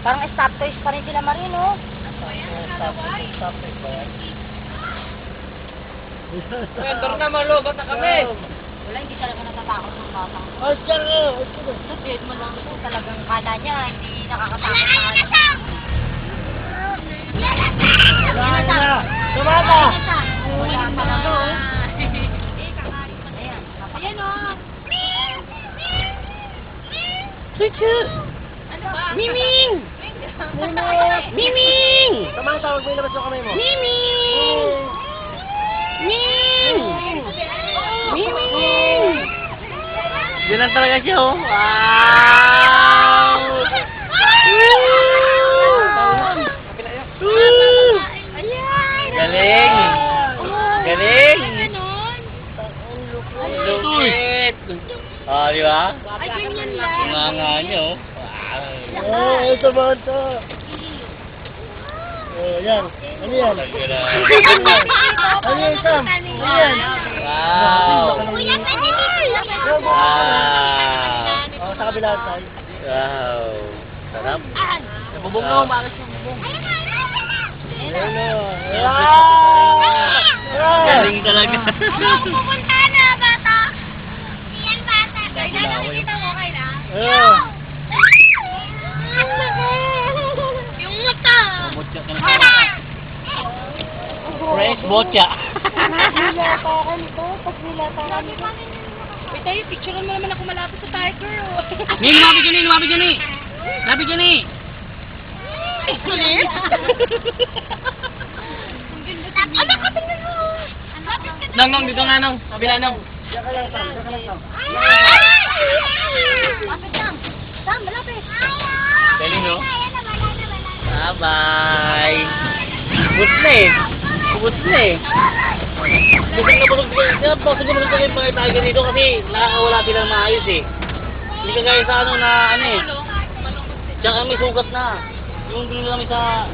Parang stop toys pa rin sila Marino. Stop toys ba yan? Vendor na, malugot na kami. Wala, hindi talaga natatakot ng batang. Oh, sir! Sabihin mo lang ito, talagang kala niya, hindi nakakatakot na. Wala na! Tumata! Wala pa na to. Ayan. Ayan o. Teacher! Ano ba? Miming! Miming! Tumata, huwag mo ilabas yung kamay mo. Miming! Miming! Miming! Yun lang talaga siya, oh. Wow! Galing! Galing! Lupit! Oh, di ba? Ay, ganyan lang. Nga nyo. Wow! Ito ba ito? Oh, yan. Ano yan? Ano yan, Sam? Ano yan? Wow! Kuya, pwede dito. Wow! Oh, sa kabila tayo. Wow! Sarap. Nabubog na, umakas yung bubong. Galing talaga. Pupunta na, bata. Iyan, bata. Kaya na, nakikita mo, okay na? Yung mata. Botya ka na. Fresh botya. Nilatakan ito. Pag nilatakan ito. Wait tayo, picturean mo naman ako malapit sa tiger. Ni, lumapit dyan, lumapit dyan, ni. Lapit dyan, ni. Kulit? Anak ka, tingnan mo. Nang, dito nga, nang. Kabila, nang. Diyan ka lang, Sam. Lapit lang. Sam, malapit. Galing, no? Bye-bye. Bus na eh. Bus na eh. Busog na busog kayo. Busog na busog kayo mga tiger dito kasi nakakawala silang maayos eh. Hindi ka gaya sa ano na ano eh. Tsaka may sugat na. Yung binili kami sa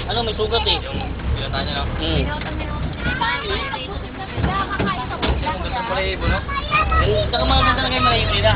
ano may sugat eh. Yung binata niya no? Pala no? Tsaka mga ganda na kayo malayo nila.